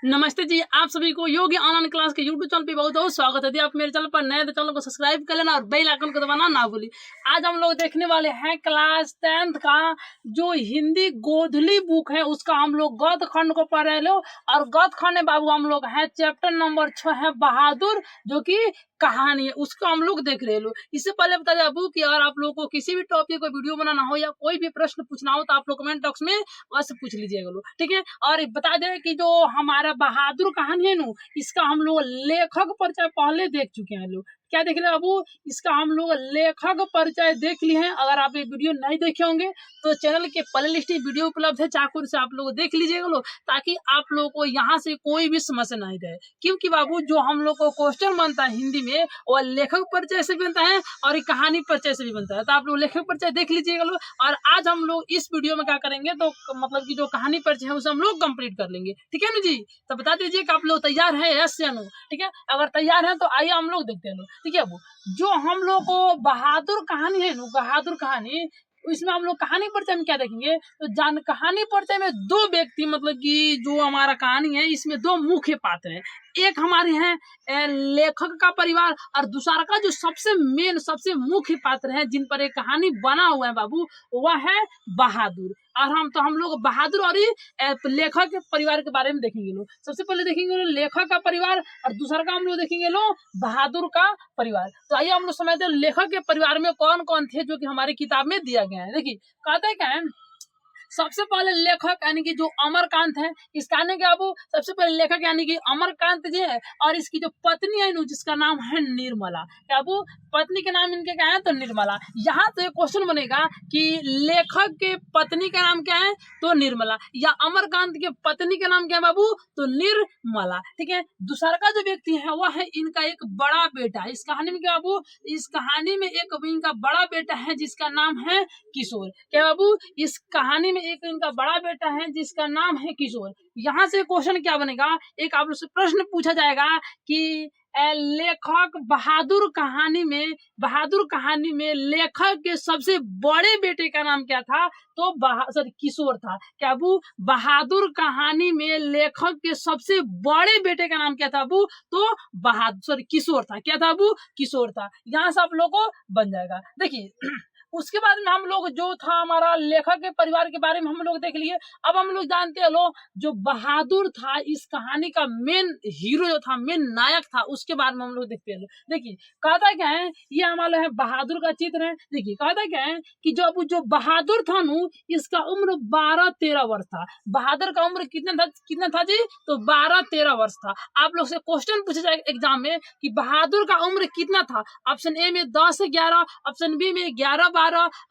नमस्ते जी, आप सभी को योगी ऑनलाइन क्लास के यूट्यूब चैनल पे बहुत बहुत स्वागत है। यदि आप मेरे चैनल पर नए तो चैनल को सब्सक्राइब कर लेना और बेल आइकन को दबाना ना भूलिए। आज हम लोग देखने वाले हैं क्लास 10th का जो हिंदी गोधली बुक है उसका हम लोग गद्य खंड को पढ़ रहे लो। और गद्य खंड में बाबू हम लोग हैं चैप्टर नंबर 6 है बहादुर, जो कि कहानी है, उसको हम लोग देख रहे लो। इससे पहले बता दें बाबू कि अगर आप लोगों को किसी भी टॉपिक को वीडियो बनाना हो या कोई भी प्रश्न पूछना हो तो आप लोग कमेंट बॉक्स में बस पूछ लीजिएगा लो, ठीक है। और बता दें कि जो हमारा बहादुर कहानी है नु, इसका हम लोग लेखक परिचय पहले देख चुके हैं लोग। क्या देख रहे हैं बाबू, इसका हम लोग लेखक परिचय देख लिए हैं। अगर आप ये वीडियो नहीं देखे होंगे तो चैनल के प्लेलिस्ट में वीडियो उपलब्ध है, चाकू से आप लोग देख लीजिएगा लोग, ताकि आप लोगों को यहाँ से कोई भी समस्या नहीं रहे। क्योंकि बाबू जो हम लोग को क्वेश्चन बनता है हिंदी में वो लेखक परिचय से भी बनता है और कहानी परिचय से भी बनता है। तो आप लोग लेखक परिचय देख लीजिएगा लोग। और आज हम लोग इस वीडियो में क्या करेंगे तो मतलब कि जो कहानी परिचय है उसे हम लोग कंप्लीट कर लेंगे, ठीक है ना जी। तो बता दीजिए कि आप लोग तैयार है यस या नो, ठीक है। अगर तैयार है तो आइए हम लोग देखते हैं, ठीक है। वो जो हम लोग को बहादुर कहानी है नो, बहादुर कहानी, इसमें हम लोग कहानी परिचय में क्या देखेंगे तो कहानी परिचय में दो व्यक्ति, मतलब कि जो हमारा कहानी है इसमें दो मुख्य पात्र हैं। एक हमारे हैं लेखक का परिवार और दूसरा का जो सबसे मेन सबसे मुख्य पात्र है जिन पर एक कहानी बना हुआ है बाबू, वह है बहादुर। और हम लोग बहादुर और लेखक के परिवार के बारे में देखेंगे लोग। सबसे पहले देखेंगे लेखक का परिवार और दूसरा का हम लोग देखेंगे लोग बहादुर का परिवार। तो आइए हम लोग समझते हैं लेखक के परिवार में कौन कौन थे जो कि हमारी किताब में दिया गया है। देखिए कहते हैं क्या है, सबसे पहले लेखक यानी कि जो अमरकांत है, इस कहानी के बाबू सबसे पहले लेखक यानी कि अमरकांत जी है। और इसकी जो पत्नी है जिसका नाम है निर्मला, क्या बाबू पत्नी के नाम इनके क्या है तो निर्मला। यहाँ तो एक क्वेश्चन बनेगा कि लेखक के पत्नी का नाम क्या है तो निर्मला, या अमरकांत के पत्नी का नाम क्या है बाबू तो निर्मला, ठीक है। दूसरा का जो व्यक्ति है वह है इनका एक बड़ा बेटा। इस कहानी में क्या बाबू, इस कहानी में एक इनका बड़ा बेटा है जिसका नाम है किशोर। क्या बाबू, इस कहानी में एक इनका बड़ा बेटा है जिसका नाम है किशोर। यहाँ से क्वेश्चन क्या बनेगा, एक आप लोग से प्रश्न पूछा जाएगा कि लेखक बहादुर कहानी में लेखक के सबसे बड़े बेटे का नाम क्या था तो सॉरी किशोर था। क्या बू बहादुर कहानी में लेखक के सबसे बड़े बेटे का नाम क्या था बू तो किशोर था। क्या था बू किशोर था। यहाँ से आप लोगों को बन जाएगा। देखिए उसके बाद में हम लोग जो था हमारा लेखक के परिवार के बारे में हम लोग देख लिए। अब हम लोग जानते हैं लोग जो बहादुर था इस कहानी का मेन हीरो जो था, मेन नायक था, उसके बारे में हम लोग देखते हैं। देखिए कहता क्या है, ये हमारा है बहादुर का चित्र है। देखिए कहता क्या है कि जो बहादुर था नु, इसका उम्र 12-13 वर्ष था। बहादुर का उम्र कितना था जी तो 12-13 वर्ष था। आप लोग से क्वेश्चन पूछा जाएगा एग्जाम में कि बहादुर का उम्र कितना था। ऑप्शन ए में 10-11, ऑप्शन बी में 11-12,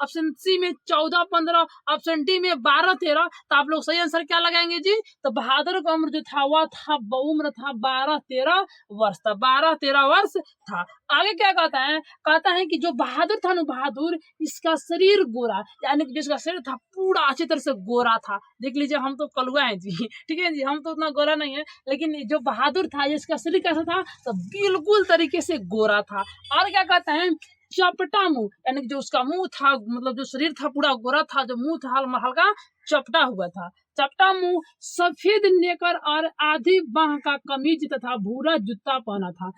ऑप्शन सी में 14-15, ऑप्शन डी में 12-13। तो आप लोग सही आंसर क्या लगाएंगे जी तो बहादुर का उम्र जो था वह था उम्र था 12-13 वर्ष था, 12-13 वर्ष था। आगे क्या कहता है कि जो बहादुर था ना, बहादुर इसका शरीर गोरा, यानी कि जिसका शरीर था पूरा अच्छी तरह से गोरा था। देख लीजिए हम तो कलुआ हैं जी, ठीक है जी, हम तो उतना गोरा नहीं है, लेकिन जो बहादुर था इसका शरीर कैसा था तो बिल्कुल तरीके से गोरा था। और क्या कहता है चपटा मुंह, यानी कि जो उसका मुंह था, मतलब जो शरीर था पूरा गोरा था, जो मुंह था हल्का चपटा हुआ था। चपटा मुंह, सफेद नेकर और आधी बाह का कमीज तथा भूरा जूता पहना था।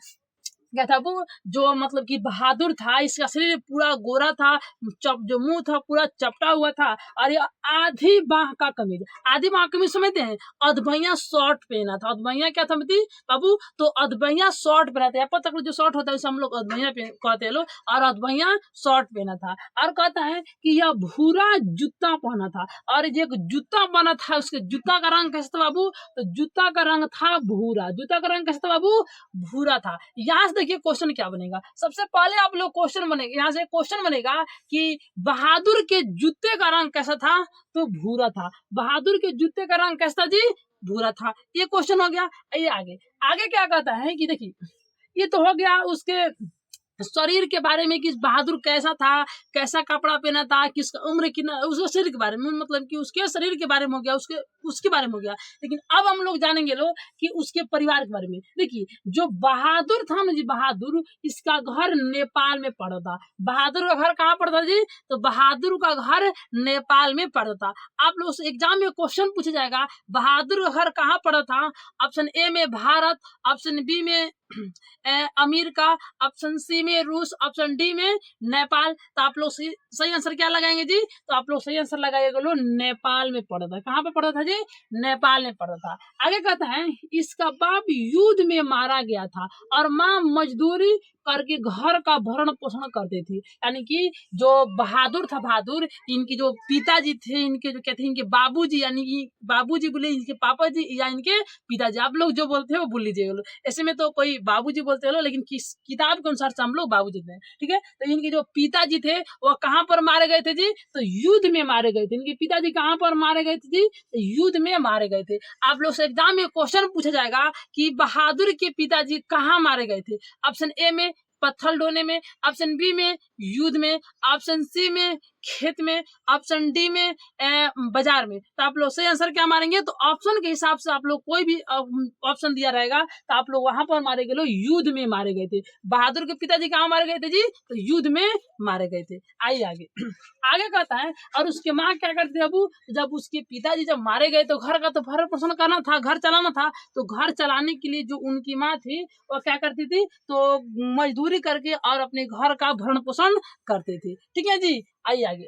क्या था वो जो मतलब कि बहादुर था इसका शरीर पूरा गोरा था, जो मुंह था पूरा चपटा हुआ था और ये आधी बाह का कमीज, आधी बाह कमीज समझते हैं, अधबैया शॉर्ट पहना था। अधबैया क्या था बाबू तो अधबैया शॉर्ट पहना था। यहाँ तक जो शॉर्ट होता है उसे हम लोग अधबैया कहते हैं लोग, और अधबैया शॉर्ट पहना था। और कहता है कि यह भूरा जूता पहना था, और ये जूता बना था उसके जूता का रंग कैसा था बाबू तो जूता का रंग था भूरा। जूता का रंग कैसा था बाबू भूरा था। यहाँ देखिए क्वेश्चन क्या बनेगा, सबसे पहले आप लोग क्वेश्चन बनेगा, यहाँ से क्वेश्चन बनेगा कि बहादुर के जूते का रंग कैसा था तो भूरा था। बहादुर के जूते का रंग कैसा था जी भूरा था। ये क्वेश्चन हो गया। ये आगे क्या कहता है कि देखिए ये तो हो गया उसके शरीर के बारे में कि बहादुर कैसा था, कैसा कपड़ा पहना था, किसका उम्र कितना, उसके शरीर के बारे में, मतलब कि उसके शरीर के बारे में हो गया, उसके बारे में हो गया। लेकिन अब हम लोग जानेंगे लोग कि उसके परिवार के बारे में। देखिए, जो बहादुर था ना जी, बहादुर, इसका घर नेपाल में पड़ा था। बहादुर का घर कहाँ पड़ता जी? तो बहादुर का घर नेपाल में पड़ा था। आप लोग से एग्जाम में क्वेश्चन पूछा जाएगा, बहादुर का घर कहाँ पड़ा था? ऑप्शन ए में भारत, ऑप्शन बी में अमेरिका, ऑप्शन सी में रूस, ऑप्शन डी में नेपाल। तो आप लोग सही आंसर क्या लगाएंगे जी? तो आप लोग सही आंसर लगाइएगा लोग, नेपाल में पड़ा था। कहाँ पे पड़ा था जी? नेपाल में पड़ा था। आगे कहता है, इसका बाप युद्ध में मारा गया था और माँ मजदूरी करके घर का भरण पोषण करते थे। यानी कि जो बहादुर था, बहादुर, इनके जो पिताजी थे, इनके जो कहते हैं इनके बाबूजी, यानी कि बाबूजी बोले इनके पापा जी या इनके पिताजी, आप लोग जो बोलते हैं वो बोल लीजिएगा। ऐसे में तो कोई बाबूजी बोलते हो, लेकिन किस किताब के अनुसार से हम लोग बाबूजी थे, ठीक है। तो इनके जो पिताजी थे वो कहाँ पर मारे गए थे जी? तो युद्ध में मारे गए थे। इनके पिताजी कहाँ पर मारे गए थे जी? तो युद्ध में मारे गए थे। आप लोग से एग्जाम में क्वेश्चन पूछा जाएगा कि बहादुर के पिताजी कहाँ मारे गए थे? ऑप्शन ए में पत्थर ढोने में, ऑप्शन बी में युद्ध में, ऑप्शन सी में खेत में, ऑप्शन डी में बाजार में। तो आप लोग सही आंसर क्या मारेंगे? तो ऑप्शन के हिसाब से आप लोग कोई भी ऑप्शन दिया रहेगा तो आप लोग वहां पर मारे गए लोग युद्ध में मारे गए थे। बहादुर के पिताजी कहाँ मारे गए थे जी? तो युद्ध में मारे गए थे। आइए आगे आगे कहता है, और उसके माँ क्या करती है अबू? जब उसके पिताजी जब मारे गए तो घर का तो भरण पोषण करना था, घर चलाना था। तो घर चलाने के लिए जो उनकी माँ थी वो क्या करती थी? तो मजदूरी करके और अपने घर का भरण पोषण करते थे। ठीक है जी। आइए आगे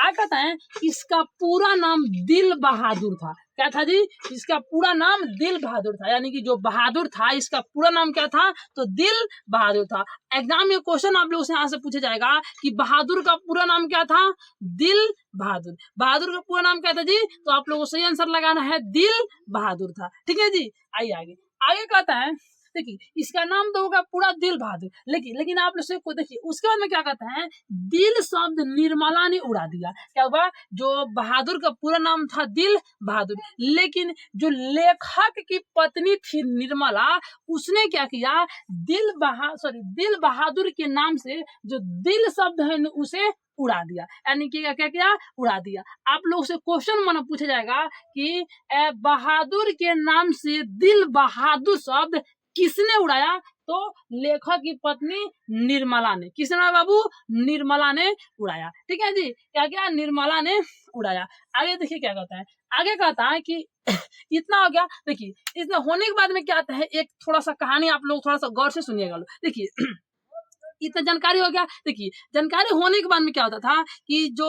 कहता है, इसका पूरा नाम दिल बहादुर था। क्या था जी? इसका पूरा नाम दिल बहादुर था। यानी कि जो बहादुर था इसका पूरा नाम क्या था? तो दिल बहादुर था। एग्जाम में क्वेश्चन आप लोगों से यहाँ से पूछा जाएगा कि बहादुर का पूरा नाम क्या था? दिल बहादुर। बहादुर का पूरा नाम क्या था जी? तो आप लोगों को सही आंसर लगाना है, दिल बहादुर था। ठीक है जी। आइए आगे कहता है, देखिए इसका नाम तो होगा पूरा दिल बहादुर, लेकिन आप लोग से को देखिए उसके बाद में क्या कहते हैं, दिल शब्द निर्मला ने उड़ा दिया। क्या हुआ? जो बहादुर का पूरा नाम था दिल बहादुर, लेकिन जो लेखक की पत्नी थी निर्मला, उसने क्या किया, दिल बहादुर के नाम से जो दिल शब्द है उसे उड़ा दिया। यानी कि क्या किया? उड़ा दिया। आप लोग से क्वेश्चन माना पूछा जाएगा कि बहादुर के नाम से दिल बहादुर शब्द किसने उड़ाया? तो लेखक की पत्नी निर्मला ने। किसने उड़ाया बाबू? निर्मला ने उड़ाया। ठीक है जी। क्या क्या? निर्मला ने उड़ाया। आगे देखिए क्या कहता है, आगे कहता है कि इतना हो गया। देखिए इतना होने के बाद में क्या आता है, एक थोड़ा सा कहानी आप लोग थोड़ा सा गौर से सुनिएगा। देखिए इतना जानकारी हो गया। देखिए जानकारी होने के बाद में क्या होता था कि जो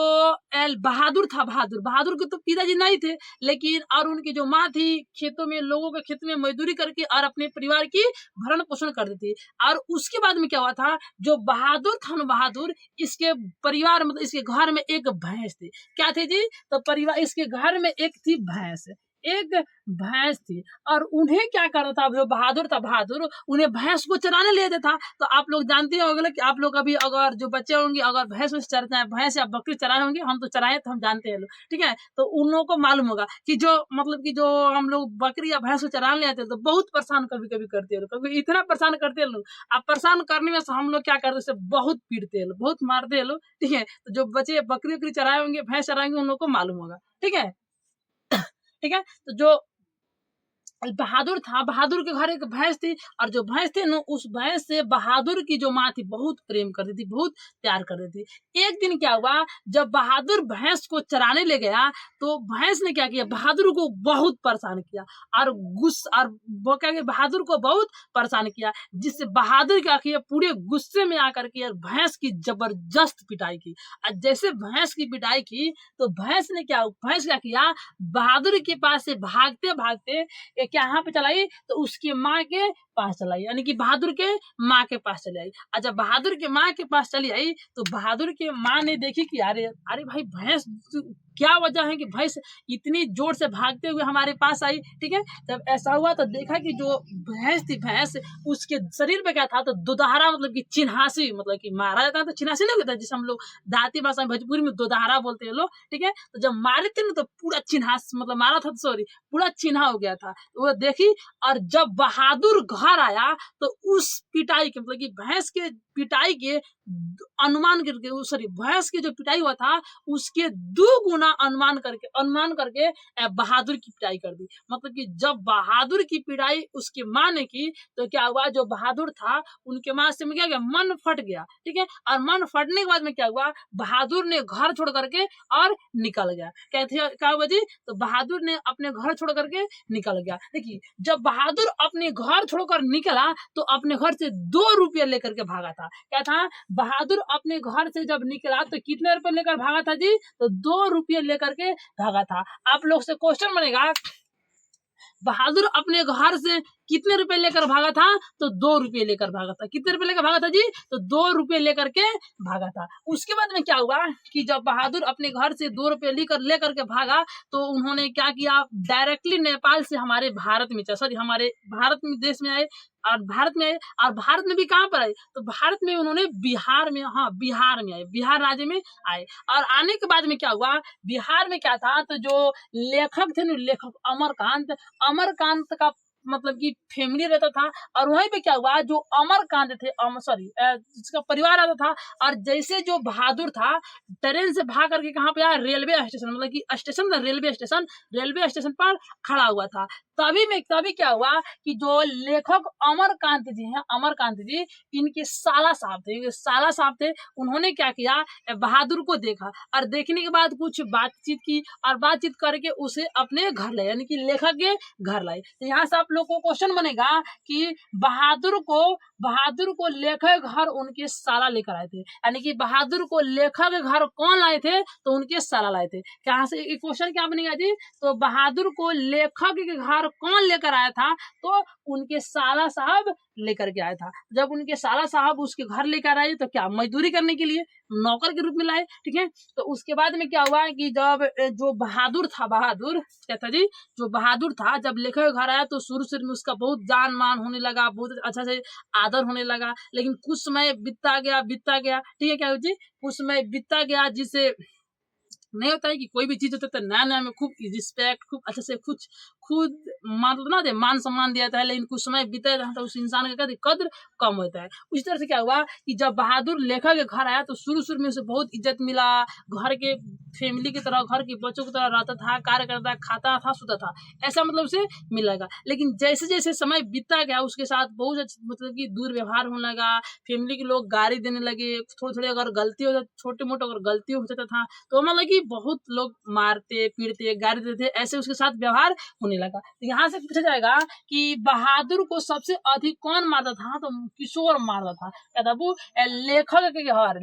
बहादुर था, बहादुर के तो पिताजी नहीं थे, लेकिन और उनकी जो माँ थी खेतों में, लोगों के खेत में मजदूरी करके और अपने परिवार की भरण पोषण करती थी। और उसके बाद में क्या हुआ था, जो बहादुर था ना, बहादुर, इसके परिवार मतलब इसके घर में एक भैंस थी। क्या थी जी? तो परिवार इसके घर में एक थी भैंस, एक भैंस थी। और उन्हें क्या करना था, जो बहादुर था, बहादुर उन्हें भैंस को चराने ले जाता था। तो आप लोग जानते होंगे कि आप लोग अभी अगर जो बच्चे होंगे अगर भैंस चरते हैं, भैंस या बकरी चराए होंगे, हम तो चराए तो हम जानते हैं लोग, ठीक है। तो उन लोगों को मालूम होगा कि जो मतलब कि जो हम लोग बकरी या भैंस को चराने ले आते हैं तो बहुत परेशान कभी कभी करते हैं, कभी इतना परेशान करते हैं लोग। आप परेशान करने में हम लोग क्या करते हैं, बहुत पीटते हैं, बहुत मारते हैं लोग, ठीक है। तो जो बच्चे बकरी वकरी चराए होंगे, भैंस चराएंगे, उन लोग को मालूम होगा, ठीक है। ठीक है। तो जो बहादुर था, बहादुर के घर एक भैंस थी, और जो भैंस थी ना, उस भैंस से बहादुर की जो माँ थी बहुत प्रेम करती थी, बहुत प्यार करती थी। एक दिन क्या हुआ, जब बहादुर भैंस को चराने ले गया तो भैंस ने क्या किया, बहादुर को बहुत परेशान किया और और वो क्या किया, बहादुर को बहुत परेशान किया, जिससे बहादुर क्या किया, पूरे गुस्से में आकर के भैंस की जबरदस्त पिटाई की। और जैसे भैंस की पिटाई की तो भैंस क्या किया, बहादुर के पास से भागते भागते यहाँ पे चलाई, तो उसकी माँ के पास चलाई, यानी कि बहादुर के माँ के पास चली आई। और जब बहादुर के माँ के पास चली आई तो बहादुर के माँ ने देखी कि अरे भाई भैंस क्या वजह है कि भैंस इतनी जोर से भागते हुए हमारे पास आई। ठीक है, जब ऐसा हुआ तो देखा कि जो भैंस थी, भैंस उसके शरीर पे क्या था, तो दोदहरा मतलब कि चिन्हासी, मतलब कि मारा जाता है तो चिन्हासी नहीं होता, जिसे हम लोग देहाती भाषा में भोजपुरी में दोदहरा बोलते हैं लोग। ठीक है, तो जब मारे थे ना तो पूरा चिन्हास, मतलब मारा था, सॉरी, पूरा चिन्हा हो गया था। तो वो देखी, और जब बहादुर घर आया तो उस पिटाई के, मतलब कि भैंस के पिटाई के अनुमान करके, सॉरी, भैंस की जो पिटाई हुआ था उसके 2 गुना अनुमान करके बहादुर की पिटाई कर दी। मतलब कि जब बहादुर की पिटाई उसकी माँ ने की तो क्या हुआ, जो बहादुर था उनके माँ से में क्या गया, मन फट गया। ठीक है, और मन फटने के बाद में क्या हुआ, बहादुर ने घर छोड़ करके और निकल गया। क्या हुआ जी, तो बहादुर ने अपने घर छोड़ करके निकल गया। देखिए, जब बहादुर अपने घर छोड़कर निकला तो अपने घर से 2 रुपये लेकर के भागा था। क्या था, बहादुर अपने घर से जब निकला तो कितने रुपए लेकर भागा था जी, तो 2 रुपये लेकर के भागा था। आप लोग से क्वेश्चन बनेगा, बहादुर अपने घर से कितने रुपए लेकर भागा था, तो 2 रुपये लेकर भागा था। कितने रुपए लेकर भागा था जी, तो 2 रुपये लेकर के भागा था। उसके बाद में क्या हुआ कि जब बहादुर अपने घर से 2 रुपये लेकर के भागा तो उन्होंने क्या किया, डायरेक्टली नेपाल से हमारे भारत में, सॉरी, हमारे भारत में देश में आए, और भारत में भी कहाँ पर आए, तो भारत में उन्होंने बिहार में, हाँ, बिहार में आए, बिहार राज्य में आए। और आने के बाद में क्या हुआ, बिहार में क्या था, तो जो लेखक थे ना, लेखक अमरकांत का मतलब कि फैमिली रहता था। और वहीं पे क्या हुआ, जो अमरकांत थे, सॉरी, जिसका परिवार आता था, और जैसे जो बहादुर था ट्रेन से भाग करके कहाँ पे आया, रेलवे स्टेशन, मतलब कि स्टेशन था, रेलवे स्टेशन पर खड़ा हुआ था। तभी क्या हुआ कि जो लेखक अमरकांत जी, इनके साला साहब थे, उन्होंने क्या किया, बहादुर को देखा, और देखने के बाद कुछ बातचीत की, और बातचीत करके उसे अपने घर लाए, यानी कि लेखक के घर लाए। तो यहाँ से आप लोग को क्वेश्चन बनेगा कि बहादुर को लेखक घर उनके साला लेकर आए थे, यानी कि बहादुर को लेखक के घर कौन लाए थे, तो उनके साला लाए थे। यहाँ से एक क्वेश्चन क्या बनेगा जी, तो बहादुर को लेखक के घर कौन लेकर आया था, तो उनके साला साहब लेकर के आया था। जब उनके साला साहब उसके घर लेकर आए तो क्या, मजदूरी करने के लिए नौकर के रूप में लाए। ठीक है, तो उसके बाद में क्या हुआ कि जब जो बहादुर क्या था जी, जो बहादुर था, जब लेखक के घर आया तो शुरू में उसका बहुत जान मान होने लगा, बहुत अच्छा से आदर होने लगा। लेकिन कुछ समय बीतता गया। ठीक है, क्या जी, कुछ समय बीतता गया, जिससे नहीं होता है कि कोई भी चीज होता है तो नया नया में खूब रिस्पेक्ट, खूब अच्छे से खुद मतलब ना दे, मान सम्मान दिया जाता है, लेकिन कुछ समय बीते रहता है तो उस इंसान का कद्र कम होता है। उसी तरह से क्या हुआ कि जब बहादुर लेखक के घर आया तो शुरू में उसे बहुत इज्जत मिला, घर के फैमिली की तरह, घर के बच्चों की तरह रहता था, कार्य करता, खाता था, सोता था, ऐसा मतलब उसे मिलेगा। लेकिन जैसे जैसे समय बीतता गया उसके साथ बहुत मतलब कि दुर्व्यवहार होने लगा, फैमिली के लोग गाली देने लगे, थोड़ी अगर गलती हो जाती, छोटे मोटे अगर गलती हो जाता था तो मतलब कि बहुत लोग मारते पीटते गाली देते, ऐसे उसके साथ व्यवहार होने लगा। तो यहाँ से पूछा जाएगा कि बहादुर को सबसे अधिक कौन मारता था, तो किशोर मारता था। क्या था वो,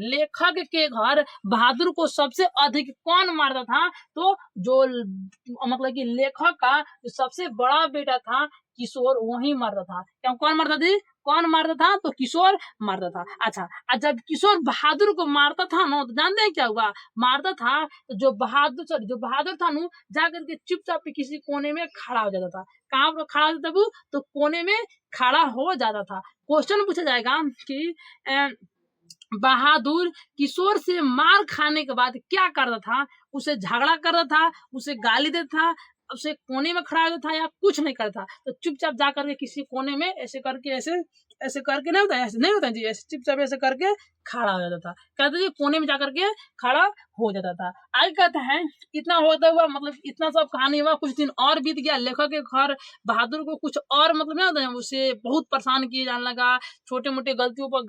लेखक के घर बहादुर को सबसे अधिक कौन मारता था, तो जो मतलब कि लेखक का जो सबसे बड़ा बेटा था किशोर, वही मारता था। क्या कौन मारता था, कौन मारता था, तो किशोर मारता था। अच्छा, जब किशोर बहादुर को मारता था ना, तो जानते हैं क्या हुआ, मारता था तो जो बहादुर था ना, जाकर के चुपचाप किसी कोने में खड़ा हो जाता था। कहाँ पर खड़ा हो जाता था वो, तो कोने में खड़ा हो जाता था। क्वेश्चन पूछा जाएगा कि बहादुर किशोर से मार खाने के बाद क्या करता था, उसे झगड़ा करता था, उसे गाली देता था, उसे कोने में खड़ा होता था, या कुछ नहीं करता, तो चुपचाप जाकर के किसी कोने में ऐसे करके नहीं होता जी, ऐसे चुपचाप ऐसे करके खड़ा हो जाता था। कहते जी कोने में जाकर के खड़ा हो जाता था। आगे कहते हैं इतना होता हुआ, मतलब इतना सब कहानी हुआ, कुछ दिन और बीत गया, लेखक के घर बहादुर को कुछ और मतलब नहीं होता है, उसे बहुत परेशान किए जाने लगा, छोटे मोटे गलतियों पर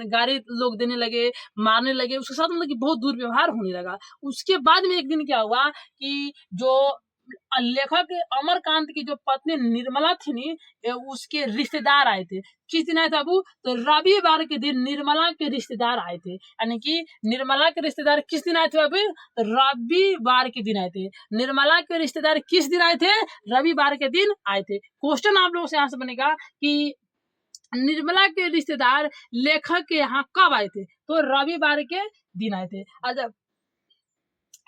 गाली लोग देने लगे, मारने लगे, उसके साथ मतलब कि बहुत दुर्व्यवहार होने लगा। उसके बाद में एक दिन क्या हुआ कि जो लेखक अमरकांत की जो पत्नी निर्मला थी नी, उसके रिश्तेदार आए थे। किस दिन आए थे अबू, तो रविवार के दिन निर्मला के रिश्तेदार आए थे, यानी कि निर्मला के रिश्तेदार किस दिन आए थे अभी, तो रविवार के दिन आए थे। निर्मला के रिश्तेदार किस दिन आए थे, रविवार के दिन आए थे। क्वेश्चन आप लोगों से यहाँ से बनेगा कि निर्मला के रिश्तेदार लेखक के यहाँ कब आए थे, तो रविवार के दिन आए थे। अच्छा,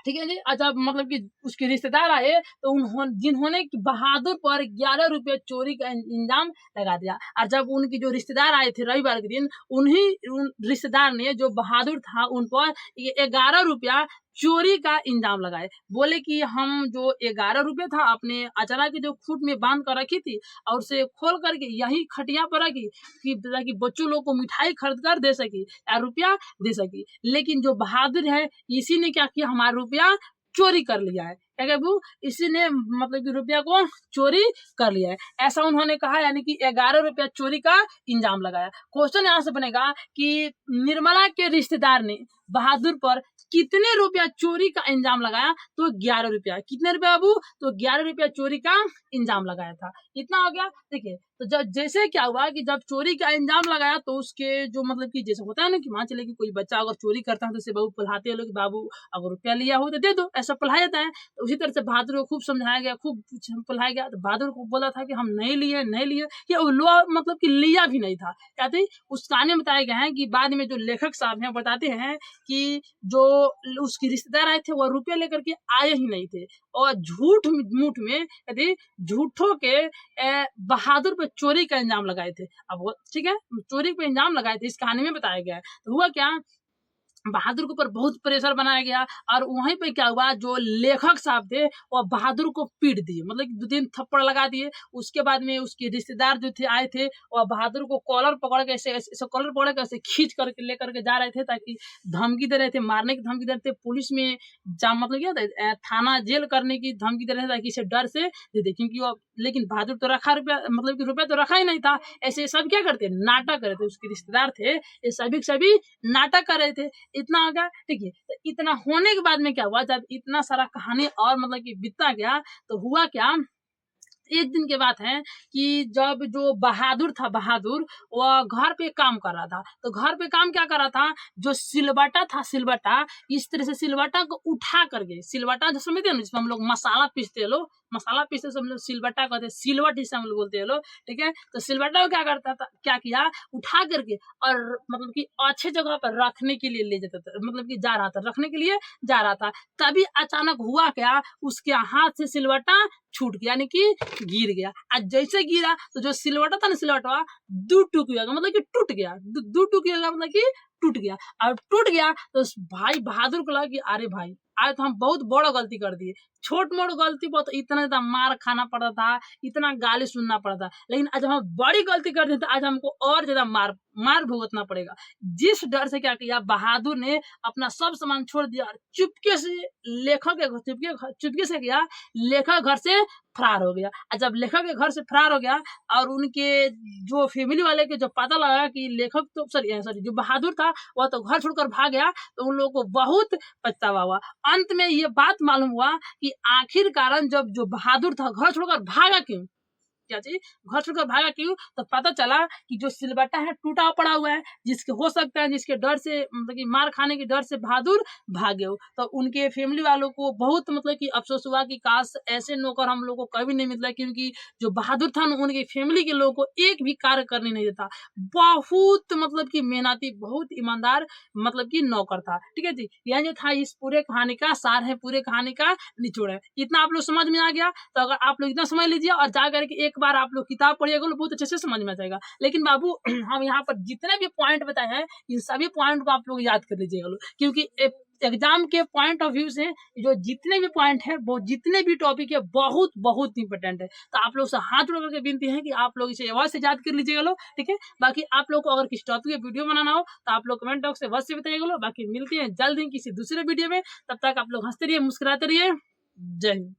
ठीक है जी। जब मतलब कि उसके रिश्तेदार आए तो जिन्होंने बहादुर पर 11 रुपये चोरी का इल्जाम लगा दिया। और जब उनकी जो रिश्तेदार आए थे रविवार के दिन, उन रिश्तेदार ने जो बहादुर था उन पर 11 रुपया चोरी का इल्जाम लगाए। बोले कि हम जो 11 रुपये था अपने अचरा के जो खूट में बांध कर रखी थी और उसे खोल करके यही खटिया पर रखी कि ताकि बच्चों लोग को मिठाई खरीद कर दे सकी या रुपया दे सकी। लेकिन जो बहादुर है इसी ने क्या किया, हमारा रुपया चोरी कर लिया है। क्या कहबू, इसी ने मतलब कि रुपया को चोरी कर लिया है, ऐसा उन्होंने कहा। यानी कि 11 रुपया चोरी का इल्जाम लगाया। क्वेश्चन यहाँ से बनेगा कि निर्मला के रिश्तेदार ने बहादुर पर कितने रुपया चोरी का इल्जाम लगाया? तो 11 रुपया। कितने रुपया बाबू? तो 11 रुपया चोरी का इल्जाम लगाया था। इतना हो गया। देखिए, तो जब जैसे क्या हुआ कि जब चोरी का इल्जाम लगाया तो उसके जो मतलब कि जैसे होता है ना कि मान चले कि कोई बच्चा अगर चोरी करता है तो उसे बाबू पढ़ाते हैं लोग, बाबू अगर रुपया लिया हो तो दे दो, ऐसा पढ़ाया जाता है। तो उसी तरह से बहादुर को खूब समझाया गया, खूब पढ़ाया गया। तो बहादुर को बोला था कि हम नहीं लिए ये मतलब कि लिया भी नहीं था। कहते उस कहानी में बताया गया है कि बाद में जो लेखक साहब हैं बताते हैं कि जो उसके रिश्तेदार आए थे वो रुपये लेकर के आए ही नहीं थे और झूठ मूठ में यदि झूठों के बहादुर पर चोरी का इल्जाम लगाए थे। अब वो ठीक है, चोरी पे इल्जाम लगाए थे, इस कहानी में बताया गया है। तो हुआ क्या, बहादुर के ऊपर बहुत प्रेशर बनाया गया और वहीं पे क्या हुआ, जो लेखक साहब थे वो बहादुर को पीट दिए, मतलब 2 दिन थप्पड़ लगा दिए। उसके बाद में उसके रिश्तेदार जो थे आए थे और बहादुर को कॉलर पकड़ के ऐसे कॉलर पकड़ के ऐसे खींच करके लेकर के जा रहे थे, ताकि धमकी दे रहे थे, मारने की धमकी दे रहे थे, पुलिस में जा मतलब क्या था, थाना जेल करने की धमकी दे रहे थे ताकि इसे डर से दे दे। क्योंकि वो लेकिन बहादुर तो रखा रुपया, मतलब कि रुपया तो रखा ही नहीं था। ऐसे सब क्या करते, नाटक कर रहे थे। उसके रिश्तेदार थे ये सभी नाटक कर रहे थे। इतना हो गया। ठीक है, तो इतना होने के बाद में क्या हुआ, जब इतना सारा कहानी और मतलब कि बीतता गया तो हुआ क्या, एक दिन के बात है कि जब जो बहादुर था, बहादुर वह घर पे काम कर रहा था। तो घर पे काम क्या कर रहा था, जो सिलबट्टा था, सिलबट्टा इस तरह से सिलबट्टा को उठा करके, सिलबट्टा जो समझते हैं ना जिसमें हम लोग मसाला पीसते हैं, लोग मसाला पीसते सब लोग सिलबट्टा कहते हैं, सिलवट जिसे हम लोग बोलते हैं लोग। ठीक है, तो सिलबट्टा को क्या करता था, क्या किया, उठा करके और मतलब कि अच्छे जगह पर रखने के लिए ले जाता था, मतलब कि जा रहा था, रखने के लिए जा रहा था। तभी अचानक हुआ क्या, उसके हाथ से सिलबट्टा छूट गया, यानी कि गिर गया। आज जैसे गिरा तो जो सिलवटा था ना, सिलवटा दो टुकड़ा मतलब कि टूट गया, दो टुकड़ा मतलब कि टूट गया। और टूट गया तो भाई बहादुर को लगा कि अरे भाई आज तो हम बहुत बड़ा गलती कर दिए। छोट मोट गलती पर तो इतना ज्यादा मार खाना पड़ता था, इतना गाली सुनना पड़ता था, लेकिन आज हम बड़ी गलती कर दी तो आज हमको और ज्यादा मार भुगतना पड़ेगा। जिस डर से क्या किया, बहादुर ने अपना सब सामान छोड़ दिया और चुपके से लेखक के चुपके से गया, लेखक घर से फरार हो गया। और जब लेखक के घर से फरार हो गया और उनके जो फैमिली वाले के जो पता लगा कि लेखक तो सॉरी जो बहादुर था वह तो घर छोड़कर भाग गया, तो उन लोगों को बहुत पछतावा हुआ। अंत में ये बात मालूम हुआ कि आखिर कारण जब जो बहादुर था घर छोड़कर भागा क्यों, क्या चीज, घर छोड़कर भागा क्यों, तो पता चला कि जो सिलबट्टा है टूटा पड़ा हुआ है, जिसके हो सकता है जिसके डर से मतलब कि मार खाने के डर से बहादुर भागे हो। तो उनके फैमिली वालों को बहुत मतलब कि अफसोस हुआ कि काश ऐसे नौकर हम लोग को कभी नहीं मिलता, क्योंकि जो बहादुर था उनके फैमिली के लोगों को एक भी कार्य करने नहीं देता। बहुत मतलब कि मेहनती, बहुत ईमानदार मतलब कि नौकर था। ठीक है जी, यह जो था इस पूरे कहानी का सार है, पूरे कहानी का निचोड़ है। इतना आप लोग समझ में आ गया, तो अगर आप लोग इतना समझ लीजिए और जाकर के एक बार आप लोग किताब पढ़िएगा बहुत अच्छे से समझ में आ जाएगा। लेकिन बाबू हम यहाँ पर जितने भी पॉइंट बताए हैं इन सभी पॉइंट को आप लोग याद कर लीजिएगा, क्योंकि एग्जाम के पॉइंट ऑफ व्यू से जो जितने भी पॉइंट है, वो जितने भी टॉपिक है, बहुत बहुत इंपॉर्टेंट है। तो आप लोग से हाथ जोड़ करके विनती है कि आप लोग इसे आवाज से याद कर लीजिएगा लो। ठीक है, बाकी आप लोग को अगर किसी टॉपिक पे वीडियो बनाना हो तो आप लोग कमेंट बॉक्स से अवश्य बताइएगा लो। बाकी मिलते हैं जल्द ही किसी दूसरे वीडियो में, तब तक आप लोग हंसते रहिए, मुस्कुराते रहिए। जय हिंद।